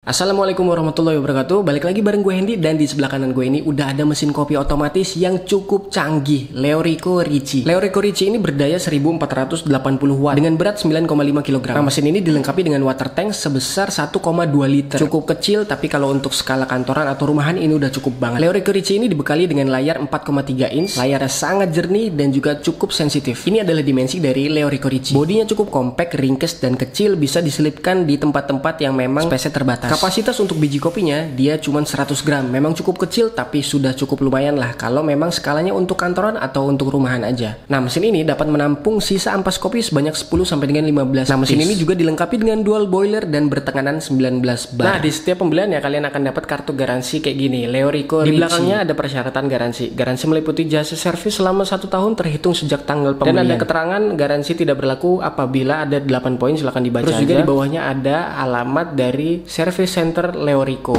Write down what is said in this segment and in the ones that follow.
Assalamualaikum warahmatullahi wabarakatuh. Balik lagi bareng gue Hendy, dan di sebelah kanan gue ini udah ada mesin kopi otomatis yang cukup canggih, Leorico Ricci. Leorico Ricci ini berdaya 1480 watt dengan berat 9,5 kg. Nah, mesin ini dilengkapi dengan water tank sebesar 1,2 liter. Cukup kecil, tapi kalau untuk skala kantoran atau rumahan ini udah cukup banget. Leorico Ricci ini dibekali dengan layar 4,3 inch, layarnya sangat jernih dan juga cukup sensitif. Ini adalah dimensi dari Leorico Ricci. Bodinya cukup compact, ringkes dan kecil, bisa diselipkan di tempat-tempat yang memang space-nya terbatas. Kapasitas untuk biji kopinya dia cuma 100 gram. Memang cukup kecil tapi sudah cukup lumayan lah kalau memang skalanya untuk kantoran atau untuk rumahan aja. Nah, mesin ini dapat menampung sisa ampas kopi sebanyak 10 sampai dengan 15. Nah, mesin ini juga dilengkapi dengan dual boiler dan bertekanan 19 bar. Nah, di setiap pembelian ya kalian akan dapat kartu garansi kayak gini, Leorico Ricci. Di belakangnya ada persyaratan garansi. Garansi meliputi jasa servis selama 1 tahun terhitung sejak tanggal pembelian. Dan ada keterangan garansi tidak berlaku apabila ada 8 poin, silahkan dibaca. Terus juga di bawahnya ada alamat dari Service Center Leorico.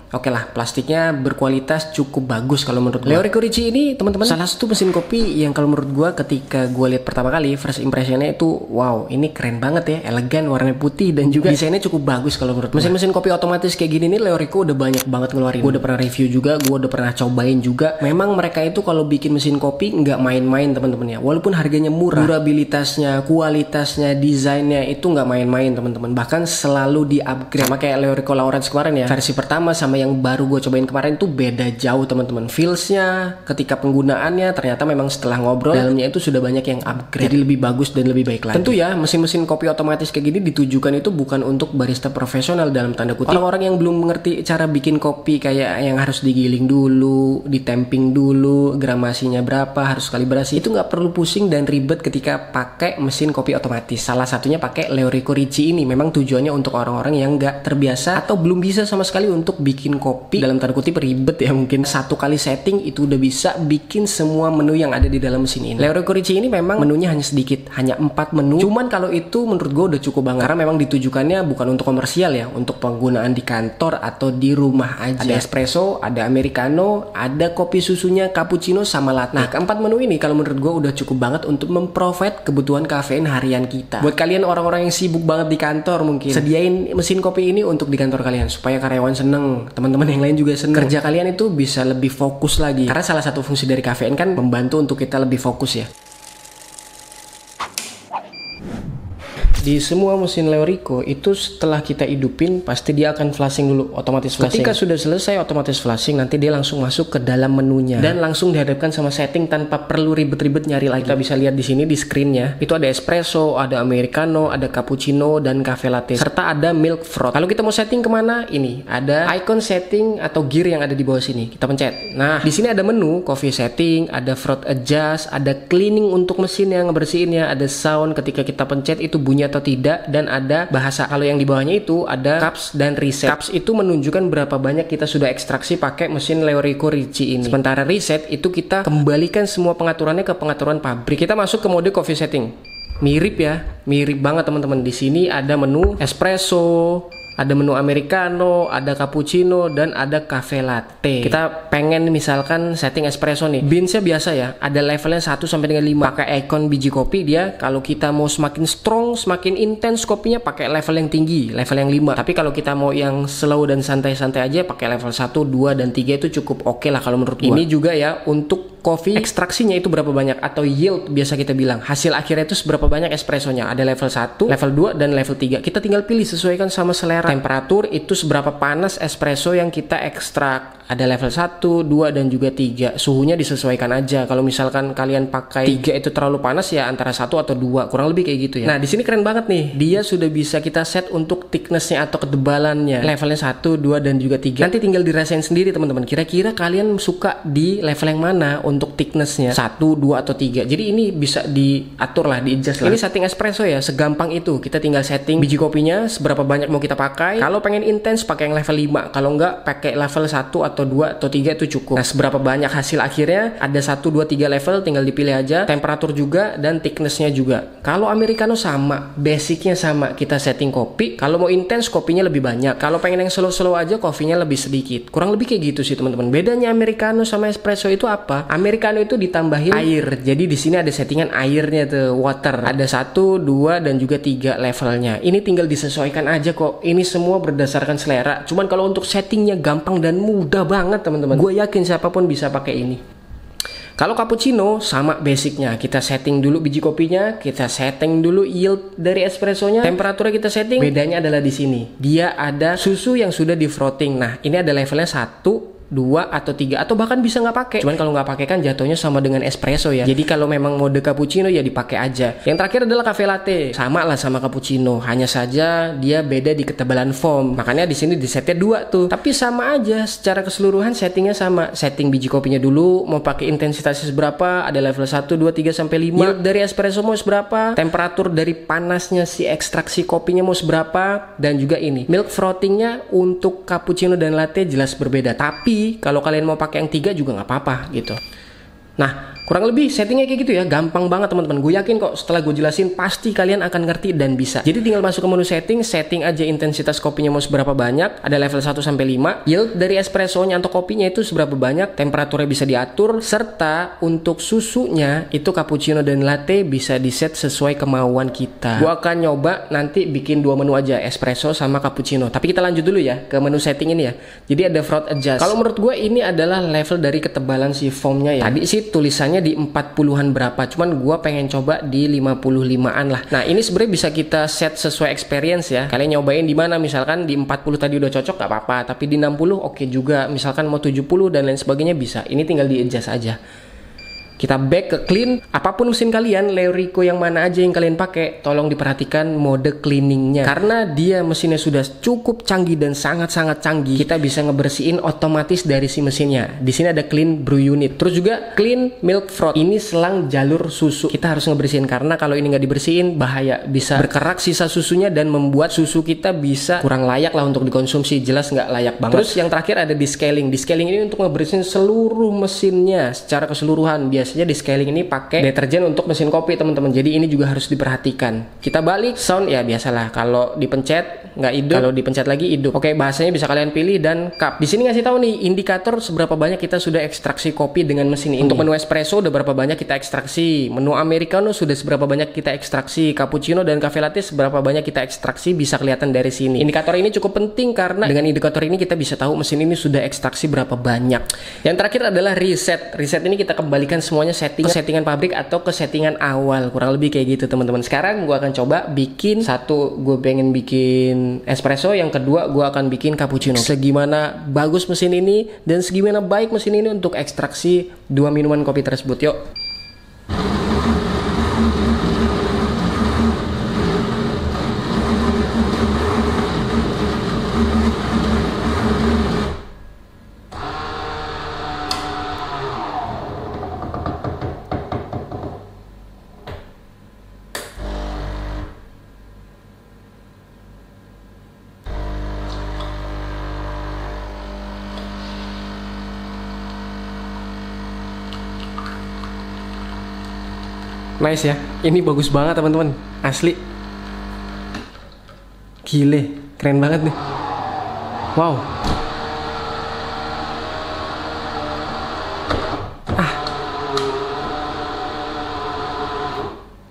Oke lah, plastiknya berkualitas cukup bagus kalau menurut gue. Leorico Ricci ini teman-teman salah satu mesin kopi yang kalau menurut gue ketika gue lihat pertama kali first impressionnya itu wow, ini keren banget ya, elegan, warnanya putih dan juga desainnya cukup bagus kalau menurut gue. Mesin-mesin kopi otomatis kayak gini nih Leorico udah banyak banget ngeluarin. Gue udah pernah review juga, gue udah pernah cobain juga. Memang mereka itu kalau bikin mesin kopi nggak main-main teman-teman ya. Walaupun harganya murah, durabilitasnya, kualitasnya, desainnya itu nggak main-main teman-teman. Bahkan selalu di-upgrade. Sama kayak Leorico Lawrence kemarin ya. Versi pertama sama yang baru gue cobain kemarin tuh beda jauh teman-teman. Feelsnya ketika penggunaannya ternyata memang setelah ngobrol dalamnya itu sudah banyak yang upgrade, jadi lebih bagus dan lebih baik lagi. Tentu ya mesin-mesin kopi otomatis kayak gini ditujukan itu bukan untuk barista profesional dalam tanda kutip. Orang-orang yang belum mengerti cara bikin kopi kayak yang harus digiling dulu, ditemping dulu, gramasinya berapa, harus kalibrasi, itu nggak perlu pusing dan ribet ketika pakai mesin kopi otomatis. Salah satunya pakai Leorico Ricci ini memang tujuannya untuk orang-orang yang nggak terbiasa atau belum bisa sama sekali untuk bikin kopi dalam tanda kutip ribet ya, mungkin satu kali setting itu udah bisa bikin semua menu yang ada di dalam mesin ini. Leorico Ricci ini memang menunya hanya sedikit, hanya 4 menu. Cuman kalau itu menurut gue udah cukup banget karena memang ditujukannya bukan untuk komersial ya, untuk penggunaan di kantor atau di rumah aja. Ada espresso, ada americano, ada kopi susunya, cappuccino sama latte. Nah, keempat menu ini kalau menurut gue udah cukup banget untuk memprovide kebutuhan kafein harian kita. Buat kalian orang-orang yang sibuk banget di kantor mungkin sediain mesin kopi ini untuk di kantor kalian supaya karyawan seneng, teman-teman yang lain juga seneng. Kerja kalian itu bisa lebih fokus lagi. Karena salah satu fungsi dari kafein kan membantu untuk kita lebih fokus ya. Di semua mesin Leorico itu setelah kita hidupin pasti dia akan flashing dulu, otomatis flashing. Ketika sudah selesai otomatis flashing, nanti dia langsung masuk ke dalam menunya dan langsung dihadapkan sama setting tanpa perlu ribet-ribet nyari lagi. Kita bisa lihat di sini di screennya itu ada espresso, ada americano, ada cappuccino dan cafe latte serta ada milk froth. Kalau kita mau setting kemana, ini ada icon setting atau gear yang ada di bawah sini. Kita pencet. Nah, di sini ada menu coffee setting, ada froth adjust, ada cleaning untuk mesin yang ngebersihinnya, ada sound ketika kita pencet itu bunyi atau tidak, dan ada bahasa. Kalau yang di bawahnya itu ada cups dan reset. Cups itu menunjukkan berapa banyak kita sudah ekstraksi pakai mesin Leorico Ricci ini. Sementara reset itu kita kembalikan semua pengaturannya ke pengaturan pabrik. Kita masuk ke mode coffee setting. Mirip ya, mirip banget teman-teman. Di sini ada menu espresso, ada menu americano, ada cappuccino, dan ada cafe latte. Kita pengen misalkan setting espresso nih. Beansnya biasa ya, ada levelnya 1 sampai dengan 5. Pakai icon biji kopi dia. Kalau kita mau semakin strong, semakin intens kopinya pakai level yang tinggi, level yang 5. Tapi kalau kita mau yang slow dan santai-santai aja pakai level 1, 2, dan 3 itu cukup oke lah kalau menurut gua. Ini juga ya untuk kopi ekstraksinya itu berapa banyak atau yield biasa kita bilang. Hasil akhirnya itu seberapa banyak espressonya. Ada level 1, level 2, dan level 3. Kita tinggal pilih sesuaikan sama selera. Temperatur itu seberapa panas espresso yang kita ekstrak. Ada level 1, 2, dan juga 3. Suhunya disesuaikan aja. Kalau misalkan kalian pakai 3 itu terlalu panas ya antara 1 atau 2. Kurang lebih kayak gitu ya. Nah, di sini keren banget nih. Dia sudah bisa kita set untuk thicknessnya atau ketebalannya. Levelnya 1, 2, dan juga 3. Nanti tinggal dirasain sendiri teman-teman. Kira-kira kalian suka di level yang mana untuk thicknessnya? 1, 2, atau 3. Jadi ini bisa diatur lah, di-adjust lah. Ini setting espresso ya, segampang itu. Kita tinggal setting biji kopinya seberapa banyak mau kita pakai. Kalau pengen intens pakai yang level 5. Kalau enggak pakai level 1 atau 2 atau 3 itu cukup. Nah, seberapa banyak hasil akhirnya? Ada 1, 2, 3 level, tinggal dipilih aja. Temperatur juga dan thicknessnya juga. Kalau americano sama, basicnya sama. Kita setting kopi. Kalau mau intens kopinya lebih banyak. Kalau pengen yang slow-slow aja kopinya lebih sedikit. Kurang lebih kayak gitu sih teman-teman. Bedanya americano sama espresso itu apa? Americano itu ditambahin air. Jadi di sini ada settingan airnya tuh, water. Ada 1, 2 dan juga 3 levelnya. Ini tinggal disesuaikan aja kok. Ini semua berdasarkan selera. Cuman kalau untuk settingnya gampang dan mudah banget teman-teman. Gue yakin siapapun bisa pakai ini. Kalau cappuccino sama basicnya, kita setting dulu biji kopinya, kita setting dulu yield dari espressonya, temperaturnya kita setting. Bedanya adalah di sini, dia ada susu yang sudah di frotting. Nah, ini ada levelnya 1, 2 atau 3 atau bahkan bisa nggak pakai. Cuman kalau nggak pakai kan jatuhnya sama dengan espresso ya. Jadi kalau memang mode cappuccino ya dipakai aja. Yang terakhir adalah cafe latte. Sama lah sama cappuccino, hanya saja dia beda di ketebalan foam. Makanya di sini di setnya 2 tuh. Tapi sama aja secara keseluruhan settingnya sama. Setting biji kopinya dulu, mau pakai intensitasnya seberapa, ada level 1, 2, 3 sampai 5. Yield dari espresso mau seberapa, temperatur dari panasnya si ekstraksi kopinya mau seberapa, dan juga ini milk frottingnya untuk cappuccino dan latte jelas berbeda. Tapi kalau kalian mau pakai yang 3 juga nggak apa-apa gitu. Nah, kurang lebih settingnya kayak gitu ya, gampang banget teman-teman. Gue yakin kok setelah gue jelasin pasti kalian akan ngerti dan bisa. Jadi tinggal masuk ke menu setting aja intensitas kopinya mau seberapa banyak, ada level 1 sampai 5, yield dari espressonya atau kopinya itu seberapa banyak, temperaturnya bisa diatur, serta untuk susunya itu cappuccino dan latte bisa di set sesuai kemauan kita. Gue akan nyoba nanti bikin 2 menu aja, espresso sama cappuccino. Tapi kita lanjut dulu ya ke menu setting ini ya. Jadi ada froth adjust. Kalau menurut gue ini adalah level dari ketebalan si foamnya ya. Tadi sih tulisannya di 40-an berapa, cuman gua pengen coba di 55-an lah. Nah, ini sebenarnya bisa kita set sesuai experience ya. Kalian nyobain di mana, misalkan di 40 tadi udah cocok gak apa-apa, tapi di 60 oke juga. Misalkan mau 70 dan lain sebagainya bisa. Ini tinggal di adjust aja. Kita back ke clean. Apapun mesin kalian, Leorico yang mana aja yang kalian pakai, tolong diperhatikan mode cleaningnya. Karena dia mesinnya sudah cukup canggih dan sangat-sangat canggih, kita bisa ngebersihin otomatis dari si mesinnya. Di sini ada clean brew unit. Terus juga clean milk froth. Ini selang jalur susu. Kita harus ngebersihin karena kalau ini nggak dibersihin bahaya. Bisa berkerak sisa susunya dan membuat susu kita bisa kurang layak lah untuk dikonsumsi. Jelas nggak layak banget. Terus yang terakhir ada descaling. Descaling ini untuk ngebersihin seluruh mesinnya secara keseluruhan. Biasanya descaling ini pakai deterjen untuk mesin kopi teman-teman. Jadi ini juga harus diperhatikan. Kita balik sound ya biasalah. Kalau dipencet nggak hidup, kalau dipencet lagi hidup. Oke, bahasanya bisa kalian pilih dan cup. Di sini ngasih tahu nih indikator seberapa banyak kita sudah ekstraksi kopi dengan mesin ini. Untuk menu espresso udah berapa banyak kita ekstraksi. Menu americano sudah seberapa banyak kita ekstraksi. Cappuccino dan cafe latte seberapa banyak kita ekstraksi bisa kelihatan dari sini. Indikator ini cukup penting karena dengan indikator ini kita bisa tahu mesin ini sudah ekstraksi berapa banyak. Yang terakhir adalah reset. Reset ini kita kembalikan semuanya settingan pabrik atau ke settingan awal, kurang lebih kayak gitu teman-teman. Sekarang gue akan coba bikin satu, gue pengen bikin espresso, yang kedua gue akan bikin cappuccino. Segimana bagus mesin ini dan segimana baik mesin ini untuk ekstraksi 2 minuman kopi tersebut. Yuk. Nice ya, ini bagus banget teman-teman, asli. Gile, keren banget nih. Wow.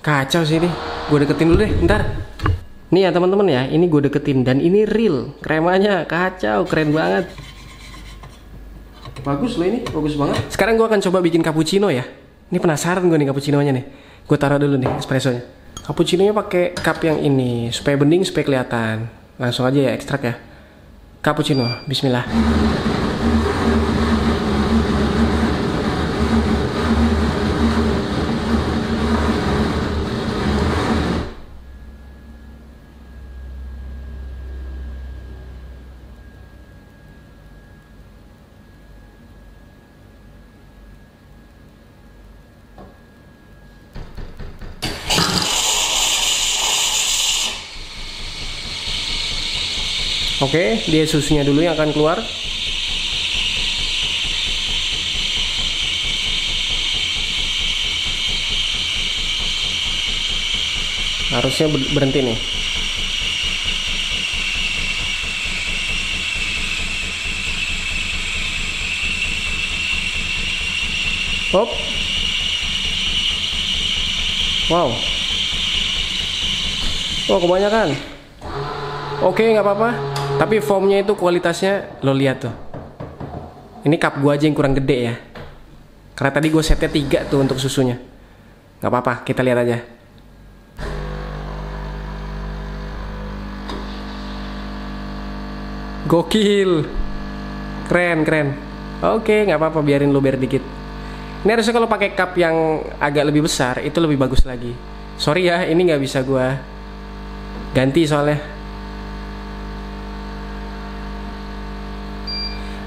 Kacau sih ini. Gue deketin dulu deh, bentar. Nih ya teman-teman ya, ini gue deketin dan ini real. Kremanya kacau, keren banget. Bagus loh ini, bagus banget. Sekarang gue akan coba bikin cappuccino ya. Ini penasaran gue nih cappuccino-nya nih. Gue taruh dulu nih espressonya. Cappuccino-nya pakai cup yang ini supaya bening, supaya kelihatan. Langsung aja ya ekstrak ya. Cappuccino, bismillah. Oke, dia susunya dulu yang akan keluar. Harusnya berhenti nih. Hop. Wow. Oh, kebanyakan. Oke, nggak apa-apa. Tapi foamnya itu kualitasnya lo lihat tuh. Ini cup gua aja yang kurang gede ya. Karena tadi gue setnya 3 tuh untuk susunya. Nggak apa-apa, kita lihat aja. Gokil. Keren, keren. Oke, nggak apa-apa, biarin luber dikit. Ini harusnya kalau pakai cup yang agak lebih besar itu lebih bagus lagi. Sorry ya, ini nggak bisa gue ganti soalnya.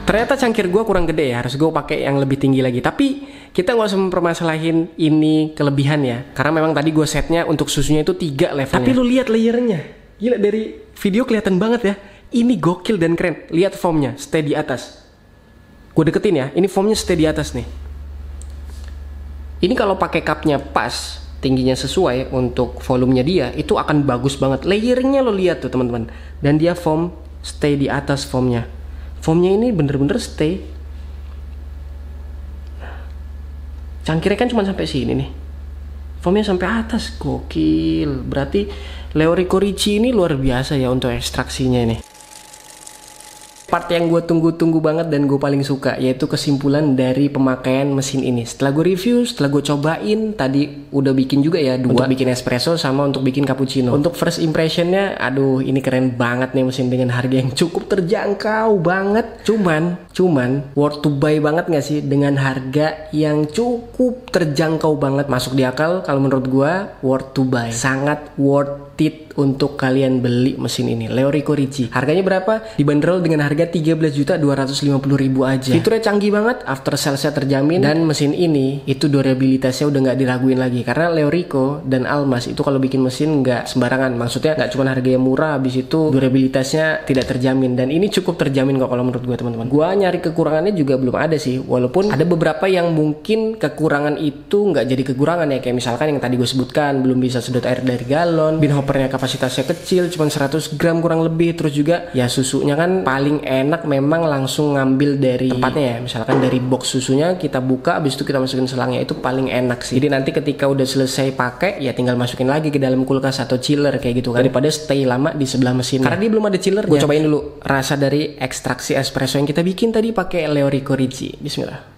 Ternyata cangkir gue kurang gede ya, harus gue pakai yang lebih tinggi lagi. Tapi kita nggak usah mempermasalahin ini kelebihan ya, karena memang tadi gue setnya untuk susunya itu 3 levelnya. Tapi lu lihat layernya, gila, dari video kelihatan banget ya. Ini gokil dan keren. Lihat foamnya, stay di atas. Gue deketin ya, ini foamnya stay di atas nih. Ini kalau pakai cupnya pas, tingginya sesuai untuk volumenya dia, itu akan bagus banget. Layernya lo lihat tuh teman-teman, dan dia foam stay di atas foamnya. Foamnya ini bener-bener stay. Cangkirnya kan cuma sampai sini nih. Foamnya sampai atas, gokil. Berarti Leorico Ricci ini luar biasa ya untuk ekstraksinya ini. Part yang gue tunggu-tunggu banget dan gue paling suka, yaitu kesimpulan dari pemakaian mesin ini. Setelah gue review, setelah gue cobain, tadi udah bikin juga ya 2, untuk bikin espresso sama untuk bikin cappuccino. Untuk first impressionnya, aduh ini keren banget nih mesin dengan harga yang cukup terjangkau banget. Cuman worth to buy banget gak sih dengan harga yang cukup terjangkau banget, masuk di akal. Kalau menurut gue worth to buy, sangat worth it untuk kalian beli mesin ini. Leorico Ricci. Harganya berapa? Dibanderol dengan harga 13.250.000 aja. Fiturnya canggih banget, after salesnya terjamin, dan mesin ini itu durabilitasnya udah nggak diraguin lagi. Karena Leorico dan Almas itu kalau bikin mesin nggak sembarangan. Maksudnya nggak cuma harganya murah, habis itu durabilitasnya tidak terjamin. Dan ini cukup terjamin kok kalau menurut gue teman-teman. Gue nyari kekurangannya juga belum ada sih. Walaupun ada beberapa yang mungkin kekurangan itu nggak jadi kekurangan ya. Kayak misalkan yang tadi gue sebutkan, belum bisa sedot air dari galon, bin hoppernya kapasitasnya kecil, cuma 100 gram kurang lebih. Terus juga ya susunya kan paling enak memang langsung ngambil dari tempatnya ya. Misalkan dari box susunya kita buka, habis itu kita masukin selangnya, itu paling enak sih. Jadi nanti ketika udah selesai pakai ya tinggal masukin lagi ke dalam kulkas atau chiller kayak gitu kan, daripada stay lama di sebelah mesin. Karena dia belum ada chillernya. Gue cobain dulu rasa dari ekstraksi espresso yang kita bikin tadi pakai Leorico Ricci. Bismillah.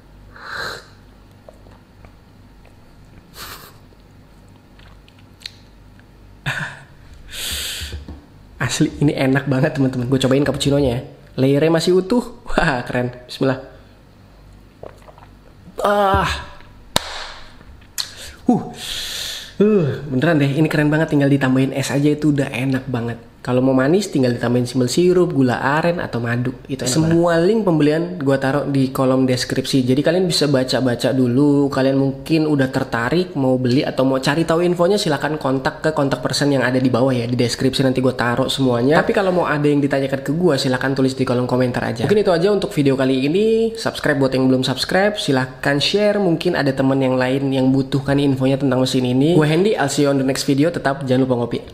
Asli ini enak banget teman-teman. Gue cobain cappuccinonya ya. Layernya masih utuh. Wah, keren. Bismillah. Beneran deh, ini keren banget. Tinggal ditambahin es aja itu udah enak banget. Kalau mau manis tinggal ditambahin simple sirup, gula aren atau madu. Itu semua link pembelian gua taruh di kolom deskripsi. Jadi kalian bisa baca-baca dulu. Kalian mungkin udah tertarik mau beli atau mau cari tahu infonya, silahkan kontak ke kontak person yang ada di bawah ya, di deskripsi nanti gua taruh semuanya. Tapi kalau mau ada yang ditanyakan ke gua, silahkan tulis di kolom komentar aja. Mungkin itu aja untuk video kali ini. Subscribe buat yang belum subscribe, silahkan share. Mungkin ada teman yang lain yang butuhkan infonya tentang mesin ini. Gue Hendy, I'll see you on the next video. Tetap jangan lupa ngopi.